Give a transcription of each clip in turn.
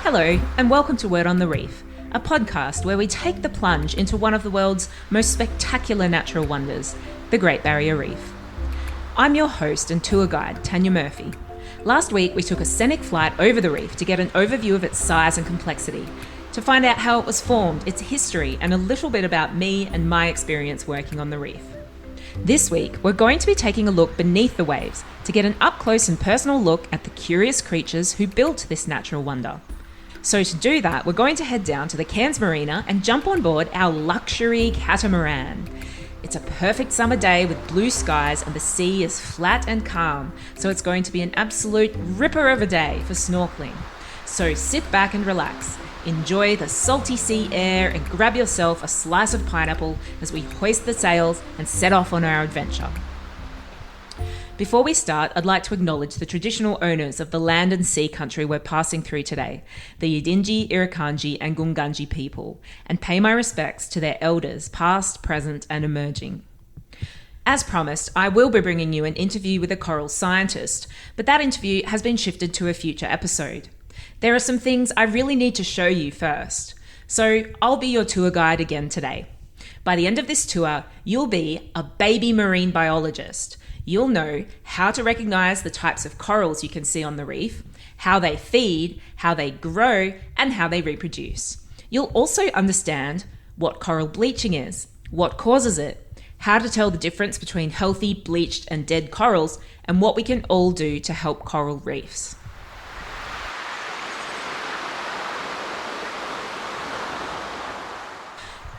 Hello, and welcome to Word on the Reef, a podcast where we take the plunge into one of the world's most spectacular natural wonders, the Great Barrier Reef. I'm your host and tour guide, Tanya Murphy. Last week, we took a scenic flight over the reef to get an overview of its size and complexity, to find out how it was formed, its history, and a little bit about me and my experience working on the reef. This week, we're going to be taking a look beneath the waves to get an up-close and personal look at the curious creatures who built this natural wonder. So to do that, we're going to head down to the Cairns Marina and jump on board our luxury catamaran. It's a perfect summer day with blue skies and the sea is flat and calm, so it's going to be an absolute ripper of a day for snorkeling. So sit back and relax, enjoy the salty sea air and grab yourself a slice of pineapple as we hoist the sails and set off on our adventure. Before we start, I'd like to acknowledge the traditional owners of the land and sea country we're passing through today, the Yidinji, Irukandji and Gungandji people, and pay my respects to their elders, past, present and emerging. As promised, I will be bringing you an interview with a coral scientist, but that interview has been shifted to a future episode. There are some things I really need to show you first, so I'll be your tour guide again today. By the end of this tour, you'll be a baby marine biologist. You'll know how to recognize the types of corals you can see on the reef, how they feed, how they grow, and how they reproduce. You'll also understand what coral bleaching is, what causes it, how to tell the difference between healthy, bleached, and dead corals, and what we can all do to help coral reefs.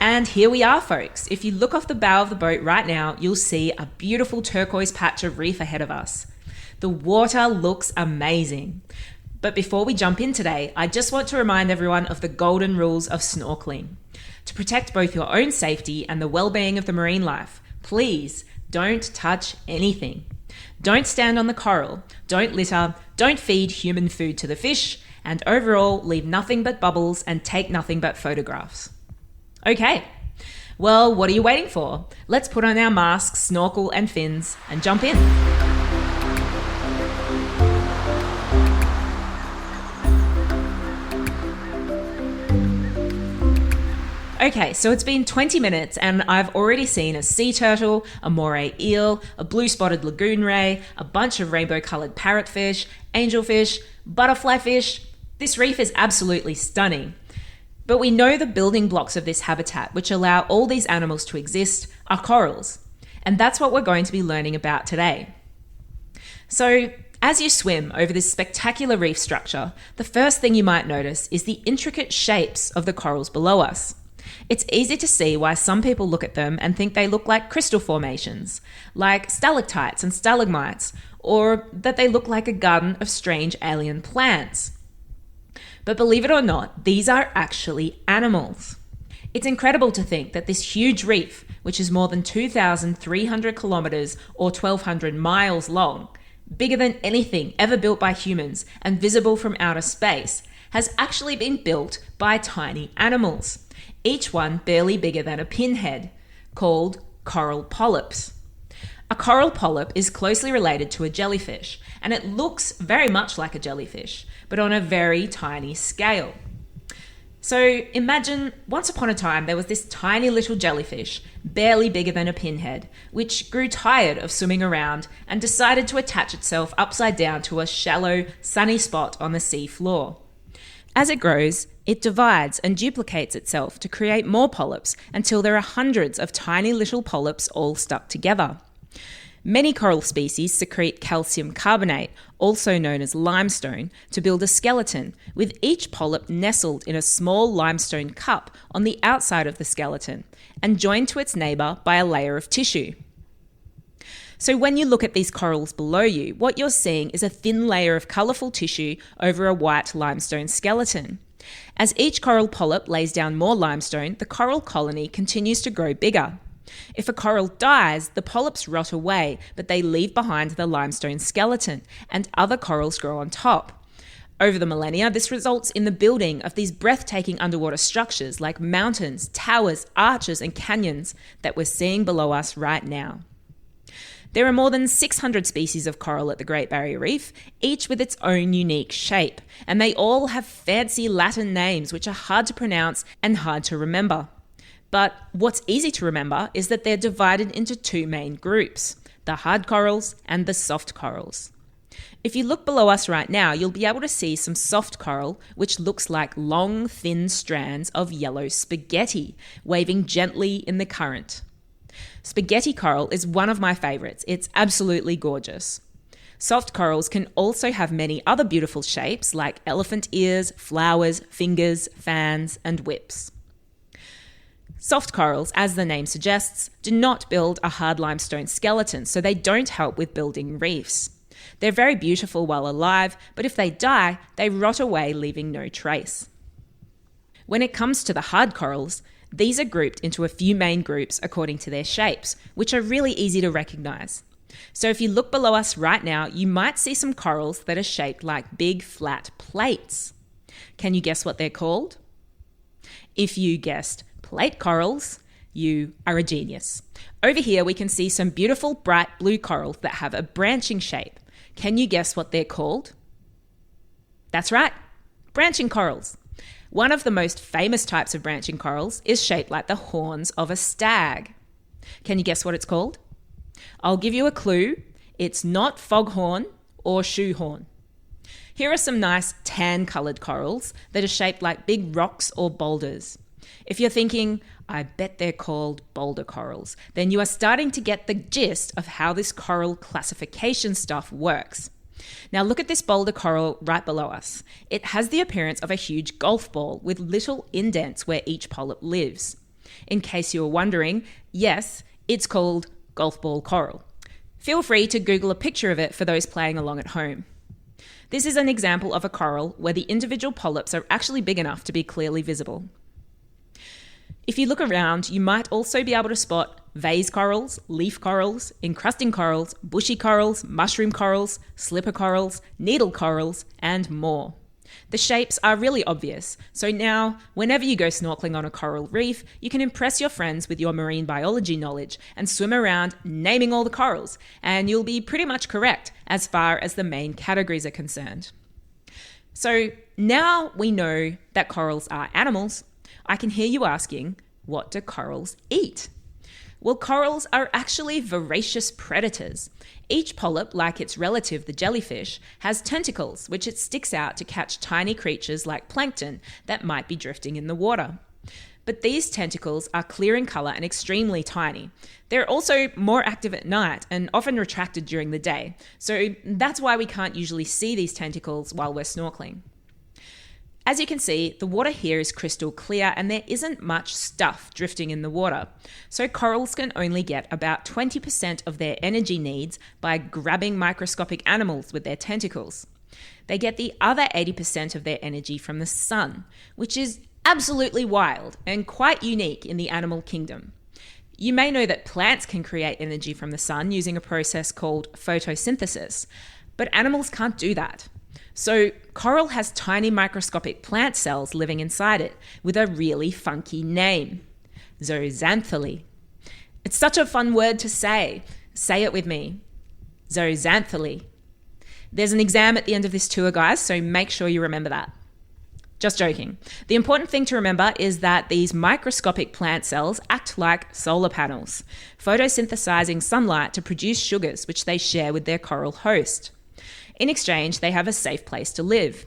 And here we are, folks. If you look off the bow of the boat right now, you'll see a beautiful turquoise patch of reef ahead of us. The water looks amazing. But before we jump in today, I just want to remind everyone of the golden rules of snorkeling. To protect both your own safety and the well-being of the marine life, please don't touch anything. Don't stand on the coral, don't litter, don't feed human food to the fish, and overall leave nothing but bubbles and take nothing but photographs. Okay, well, what are you waiting for? Let's put on our masks, snorkel and fins and jump in. Okay, so it's been 20 minutes and I've already seen a sea turtle, a moray eel, a blue-spotted lagoon ray, a bunch of rainbow-coloured parrotfish, angelfish, butterfly fish. This reef is absolutely stunning. But we know the building blocks of this habitat, which allow all these animals to exist, are corals. And that's what we're going to be learning about today. So, as you swim over this spectacular reef structure, the first thing you might notice is the intricate shapes of the corals below us. It's easy to see why some people look at them and think they look like crystal formations, like stalactites and stalagmites, or that they look like a garden of strange alien plants. But believe it or not, these are actually animals. It's incredible to think that this huge reef, which is more than 2,300 kilometers or 1,200 miles long, bigger than anything ever built by humans and visible from outer space, has actually been built by tiny animals, each one barely bigger than a pinhead, called coral polyps. A coral polyp is closely related to a jellyfish, and it looks very much like a jellyfish, but on a very tiny scale. So imagine once upon a time there was this tiny little jellyfish, barely bigger than a pinhead, which grew tired of swimming around and decided to attach itself upside down to a shallow, sunny spot on the sea floor. As it grows, it divides and duplicates itself to create more polyps until there are hundreds of tiny little polyps all stuck together. Many coral species secrete calcium carbonate, also known as limestone, to build a skeleton, with each polyp nestled in a small limestone cup on the outside of the skeleton and joined to its neighbour by a layer of tissue. So when you look at these corals below you, what you're seeing is a thin layer of colourful tissue over a white limestone skeleton. As each coral polyp lays down more limestone, the coral colony continues to grow bigger. If a coral dies, the polyps rot away, but they leave behind the limestone skeleton, and other corals grow on top. Over the millennia, this results in the building of these breathtaking underwater structures like mountains, towers, arches, and canyons that we're seeing below us right now. There are more than 600 species of coral at the Great Barrier Reef, each with its own unique shape, and they all have fancy Latin names which are hard to pronounce and hard to remember. But what's easy to remember is that they're divided into two main groups, the hard corals and the soft corals. If you look below us right now, you'll be able to see some soft coral, which looks like long, thin strands of yellow spaghetti, waving gently in the current. Spaghetti coral is one of my favourites. It's absolutely gorgeous. Soft corals can also have many other beautiful shapes like elephant ears, flowers, fingers, fans, and whips. Soft corals, as the name suggests, do not build a hard limestone skeleton, so they don't help with building reefs. They're very beautiful while alive, but if they die, they rot away, leaving no trace. When it comes to the hard corals, these are grouped into a few main groups according to their shapes, which are really easy to recognise. So if you look below us right now, you might see some corals that are shaped like big flat plates. Can you guess what they're called? If you guessed plate corals, you are a genius. Over here we can see some beautiful bright blue corals that have a branching shape. Can you guess what they're called? That's right, branching corals. One of the most famous types of branching corals is shaped like the horns of a stag. Can you guess what it's called? I'll give you a clue. It's not foghorn or shoehorn. Here are some nice tan-coloured corals that are shaped like big rocks or boulders. If you're thinking, I bet they're called boulder corals, then you are starting to get the gist of how this coral classification stuff works. Now look at this boulder coral right below us. It has the appearance of a huge golf ball with little indents where each polyp lives. In case you were wondering, yes, it's called golf ball coral. Feel free to Google a picture of it for those playing along at home. This is an example of a coral where the individual polyps are actually big enough to be clearly visible. If you look around, you might also be able to spot vase corals, leaf corals, encrusting corals, bushy corals, mushroom corals, slipper corals, needle corals, and more. The shapes are really obvious, so now, whenever you go snorkeling on a coral reef, you can impress your friends with your marine biology knowledge and swim around naming all the corals, and you'll be pretty much correct as far as the main categories are concerned. So now we know that corals are animals. I can hear you asking, what do corals eat? Well, corals are actually voracious predators. Each polyp, like its relative, the jellyfish, has tentacles which it sticks out to catch tiny creatures like plankton that might be drifting in the water. But these tentacles are clear in colour and extremely tiny. They're also more active at night and often retracted during the day, so that's why we can't usually see these tentacles while we're snorkeling. As you can see, the water here is crystal clear and there isn't much stuff drifting in the water. So corals can only get about 20% of their energy needs by grabbing microscopic animals with their tentacles. They get the other 80% of their energy from the sun, which is absolutely wild and quite unique in the animal kingdom. You may know that plants can create energy from the sun using a process called photosynthesis, but animals can't do that. So coral has tiny microscopic plant cells living inside it with a really funky name, zooxanthellae. It's such a fun word to say. Say it with me, zooxanthellae. There's an exam at the end of this tour, guys, so make sure you remember that. Just joking. The important thing to remember is that these microscopic plant cells act like solar panels, photosynthesizing sunlight to produce sugars which they share with their coral host. In exchange, they have a safe place to live.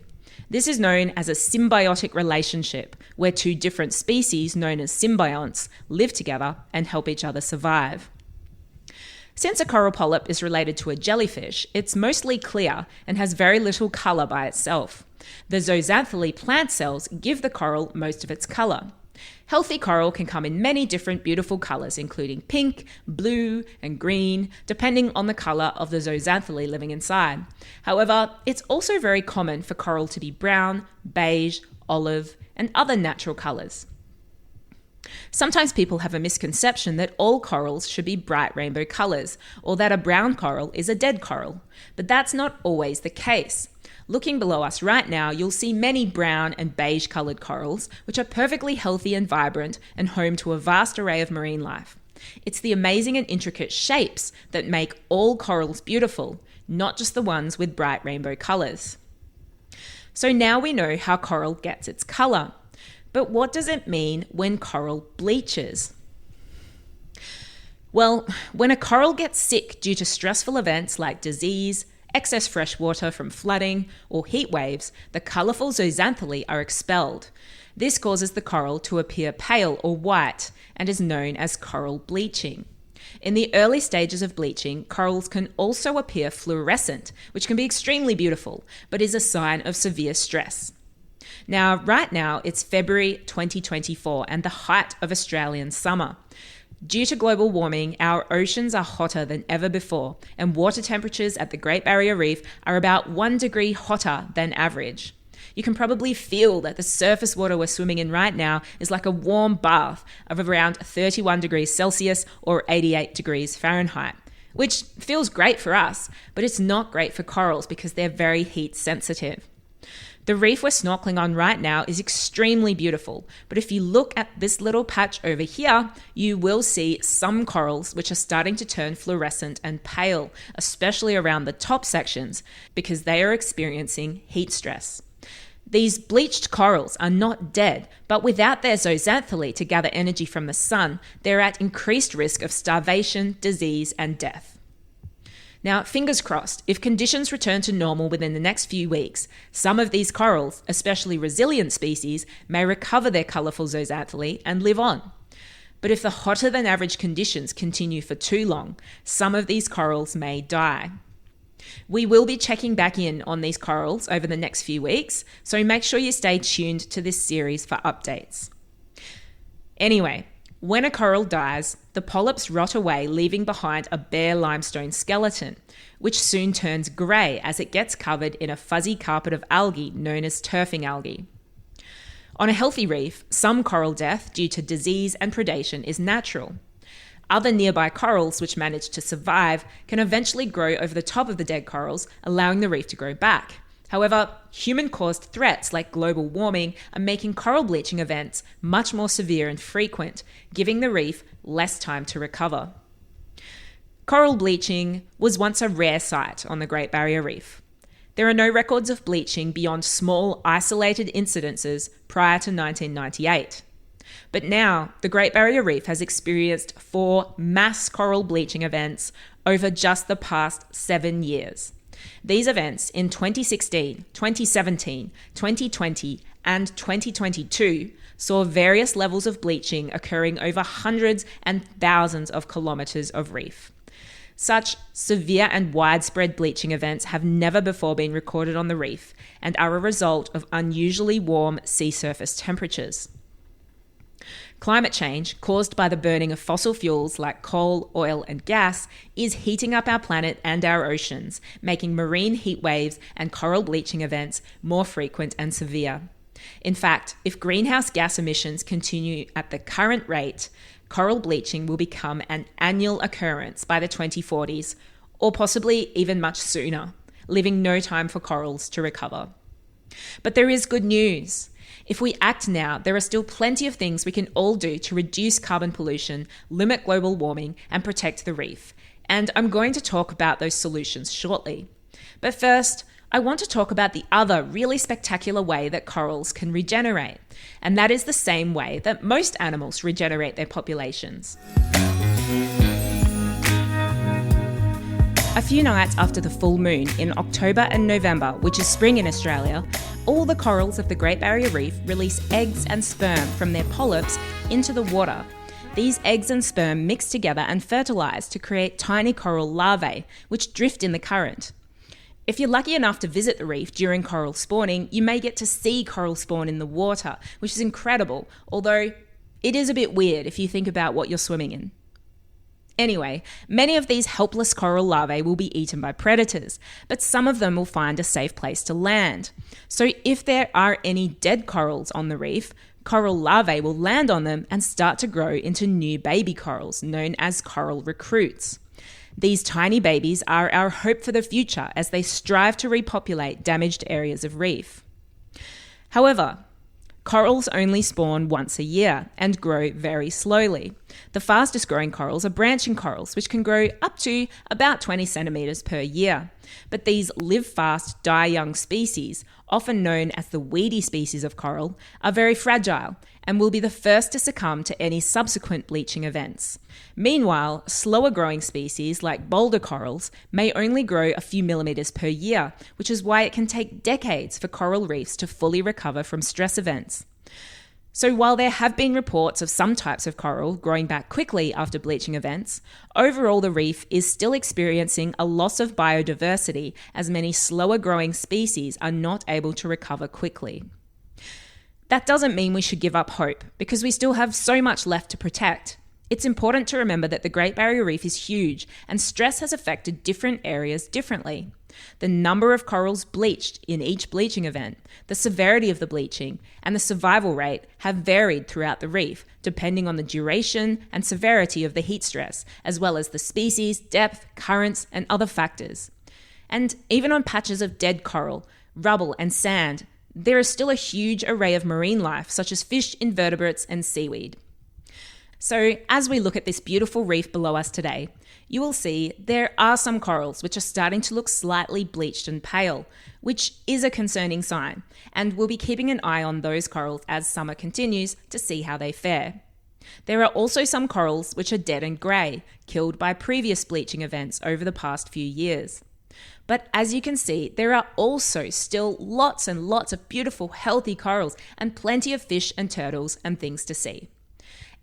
This is known as a symbiotic relationship, where two different species, known as symbionts, live together and help each other survive. Since a coral polyp is related to a jellyfish, it's mostly clear and has very little colour by itself. The zooxanthellae plant cells give the coral most of its colour. Healthy coral can come in many different beautiful colours, including pink, blue, and green, depending on the colour of the zooxanthellae living inside. However, it's also very common for coral to be brown, beige, olive, and other natural colours. Sometimes people have a misconception that all corals should be bright rainbow colours, or that a brown coral is a dead coral, but that's not always the case. Looking below us right now, you'll see many brown and beige coloured corals, which are perfectly healthy and vibrant and home to a vast array of marine life. It's the amazing and intricate shapes that make all corals beautiful, not just the ones with bright rainbow colours. So now we know how coral gets its colour. But what does it mean when coral bleaches? Well, when a coral gets sick due to stressful events like disease, excess fresh water from flooding, or heat waves, the colourful zooxanthellae are expelled. This causes the coral to appear pale or white and is known as coral bleaching. In the early stages of bleaching, corals can also appear fluorescent, which can be extremely beautiful, but is a sign of severe stress. Now, right now, it's February 2024 and the height of Australian summer. Due to global warming, our oceans are hotter than ever before, and water temperatures at the Great Barrier Reef are about 1 degree hotter than average. You can probably feel that the surface water we're swimming in right now is like a warm bath of around 31 degrees Celsius or 88 degrees Fahrenheit, which feels great for us, but it's not great for corals because they're very heat sensitive. The reef we're snorkeling on right now is extremely beautiful, but if you look at this little patch over here, you will see some corals which are starting to turn fluorescent and pale, especially around the top sections, because they are experiencing heat stress. These bleached corals are not dead, but without their zooxanthellae to gather energy from the sun, they're at increased risk of starvation, disease, and death. Now, fingers crossed, if conditions return to normal within the next few weeks, some of these corals, especially resilient species, may recover their colourful zooxanthellae and live on. But if the hotter than average conditions continue for too long, some of these corals may die. We will be checking back in on these corals over the next few weeks, so make sure you stay tuned to this series for updates. Anyway, when a coral dies, the polyps rot away, leaving behind a bare limestone skeleton, which soon turns grey as it gets covered in a fuzzy carpet of algae known as turfing algae. On a healthy reef, some coral death due to disease and predation is natural. Other nearby corals which manage to survive can eventually grow over the top of the dead corals, allowing the reef to grow back. However, human-caused threats like global warming are making coral bleaching events much more severe and frequent, giving the reef less time to recover. Coral bleaching was once a rare sight on the Great Barrier Reef. There are no records of bleaching beyond small, isolated incidences prior to 1998. But now, the Great Barrier Reef has experienced 4 mass coral bleaching events over just the past 7 years. These events in 2016, 2017, 2020, and 2022 saw various levels of bleaching occurring over hundreds and thousands of kilometres of reef. Such severe and widespread bleaching events have never before been recorded on the reef and are a result of unusually warm sea surface temperatures. Climate change, caused by the burning of fossil fuels like coal, oil, and gas, is heating up our planet and our oceans, making marine heat waves and coral bleaching events more frequent and severe. In fact, if greenhouse gas emissions continue at the current rate, coral bleaching will become an annual occurrence by the 2040s, or possibly even much sooner, leaving no time for corals to recover. But there is good news. If we act now, there are still plenty of things we can all do to reduce carbon pollution, limit global warming, and protect the reef. And I'm going to talk about those solutions shortly. But first, I want to talk about the other really spectacular way that corals can regenerate. And that is the same way that most animals regenerate their populations. A few nights after the full moon in October and November, which is spring in Australia, all the corals of the Great Barrier Reef release eggs and sperm from their polyps into the water. These eggs and sperm mix together and fertilise to create tiny coral larvae, which drift in the current. If you're lucky enough to visit the reef during coral spawning, you may get to see coral spawn in the water, which is incredible, although it is a bit weird if you think about what you're swimming in. Anyway, many of these helpless coral larvae will be eaten by predators, but some of them will find a safe place to land. So if there are any dead corals on the reef, coral larvae will land on them and start to grow into new baby corals, known as coral recruits. These tiny babies are our hope for the future as they strive to repopulate damaged areas of reef. However, corals only spawn once a year and grow very slowly. The fastest growing corals are branching corals, which can grow up to about 20 centimeters per year. But these live fast, die young species, often known as the weedy species of coral, are very fragile and will be the first to succumb to any subsequent bleaching events. Meanwhile, slower growing species like boulder corals may only grow a few millimeters per year, which is why it can take decades for coral reefs to fully recover from stress events. So while there have been reports of some types of coral growing back quickly after bleaching events, overall the reef is still experiencing a loss of biodiversity as many slower growing species are not able to recover quickly. That doesn't mean we should give up hope, because we still have so much left to protect. It's important to remember that the Great Barrier Reef is huge, and stress has affected different areas differently. The number of corals bleached in each bleaching event, the severity of the bleaching, and the survival rate have varied throughout the reef, depending on the duration and severity of the heat stress, as well as the species, depth, currents, and other factors. And even on patches of dead coral, rubble, and sand, there is still a huge array of marine life, such as fish, invertebrates, and seaweed. So, as we look at this beautiful reef below us today, you will see there are some corals which are starting to look slightly bleached and pale, which is a concerning sign, and we'll be keeping an eye on those corals as summer continues to see how they fare. There are also some corals which are dead and grey, killed by previous bleaching events over the past few years. But as you can see, there are also still lots and lots of beautiful, healthy corals and plenty of fish and turtles and things to see.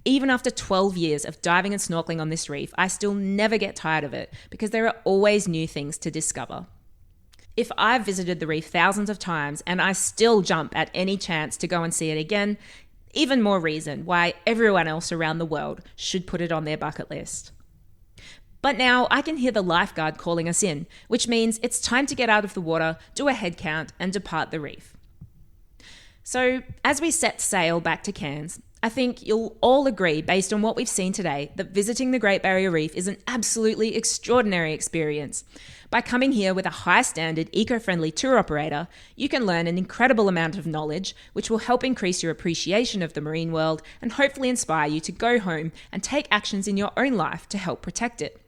Even after 12 years of diving and snorkeling on this reef, I still never get tired of it because there are always new things to discover. If I've visited the reef thousands of times and I still jump at any chance to go and see it again, even more reason why everyone else around the world should put it on their bucket list. But now I can hear the lifeguard calling us in, which means it's time to get out of the water, do a head count, and depart the reef. So as we set sail back to Cairns, I think you'll all agree, based on what we've seen today, that visiting the Great Barrier Reef is an absolutely extraordinary experience. By coming here with a high-standard, eco-friendly tour operator, you can learn an incredible amount of knowledge, which will help increase your appreciation of the marine world and hopefully inspire you to go home and take actions in your own life to help protect it.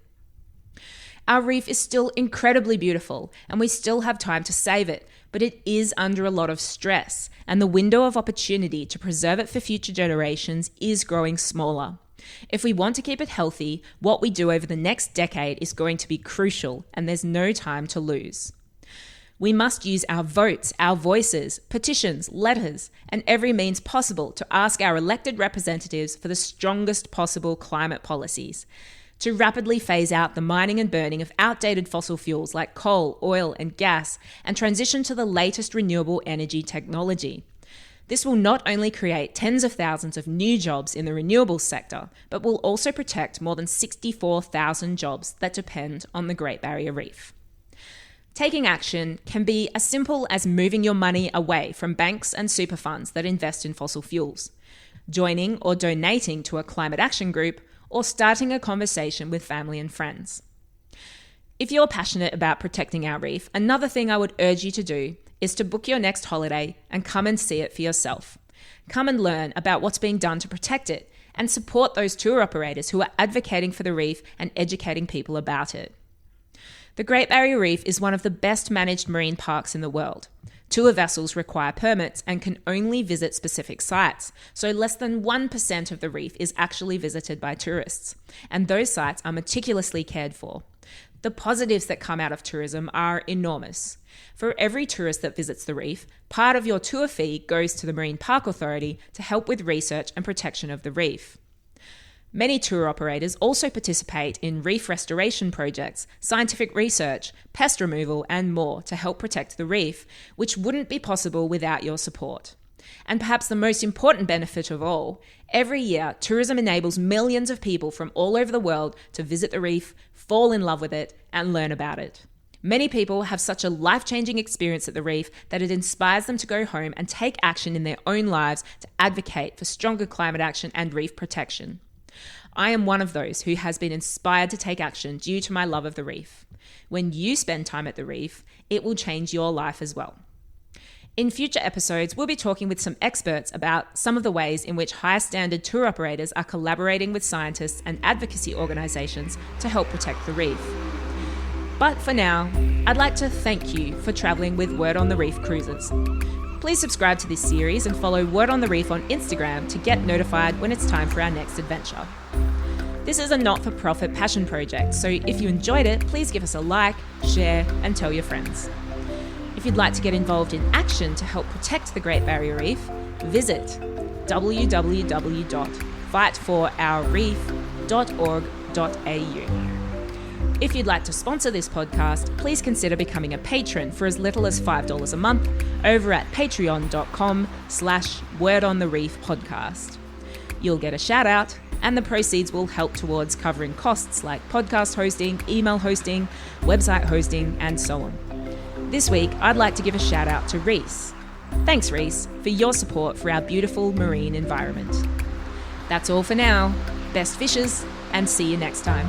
Our reef is still incredibly beautiful, and we still have time to save it, but it is under a lot of stress, and the window of opportunity to preserve it for future generations is growing smaller. If we want to keep it healthy, what we do over the next decade is going to be crucial, and there's no time to lose. We must use our votes, our voices, petitions, letters, and every means possible to ask our elected representatives for the strongest possible climate policies, to rapidly phase out the mining and burning of outdated fossil fuels like coal, oil, and gas, and transition to the latest renewable energy technology. This will not only create tens of thousands of new jobs in the renewables sector, but will also protect more than 64,000 jobs that depend on the Great Barrier Reef. Taking action can be as simple as moving your money away from banks and super funds that invest in fossil fuels, joining or donating to a climate action group, or starting a conversation with family and friends. If you're passionate about protecting our reef, another thing I would urge you to do is to book your next holiday and come and see it for yourself. Come and learn about what's being done to protect it and support those tour operators who are advocating for the reef and educating people about it. The Great Barrier Reef is one of the best managed marine parks in the world. Tour vessels require permits and can only visit specific sites, so less than 1% of the reef is actually visited by tourists, and those sites are meticulously cared for. The positives that come out of tourism are enormous. For every tourist that visits the reef, part of your tour fee goes to the Marine Park Authority to help with research and protection of the reef. Many tour operators also participate in reef restoration projects, scientific research, pest removal, and more to help protect the reef, which wouldn't be possible without your support. And perhaps the most important benefit of all, every year tourism enables millions of people from all over the world to visit the reef, fall in love with it, and learn about it. Many people have such a life-changing experience at the reef that it inspires them to go home and take action in their own lives to advocate for stronger climate action and reef protection. I am one of those who has been inspired to take action due to my love of the reef. When you spend time at the reef, it will change your life as well. In future episodes, we'll be talking with some experts about some of the ways in which high standard tour operators are collaborating with scientists and advocacy organisations to help protect the reef. But for now, I'd like to thank you for travelling with Word on the Reef cruises. Please subscribe to this series and follow Word on the Reef on Instagram to get notified when it's time for our next adventure. This is a not-for-profit passion project, so if you enjoyed it, please give us a like, share, and tell your friends. If you'd like to get involved in action to help protect the Great Barrier Reef, visit www.fightforourreef.org.au. If you'd like to sponsor this podcast, please consider becoming a patron for as little as $5 a month over at patreon.com/wordonthereefpodcast. You'll get a shout out, and the proceeds will help towards covering costs like podcast hosting, email hosting, website hosting, and so on. This week, I'd like to give a shout out to Reese. Thanks, Reese, for your support for our beautiful marine environment. That's all for now. Best fishes, and see you next time.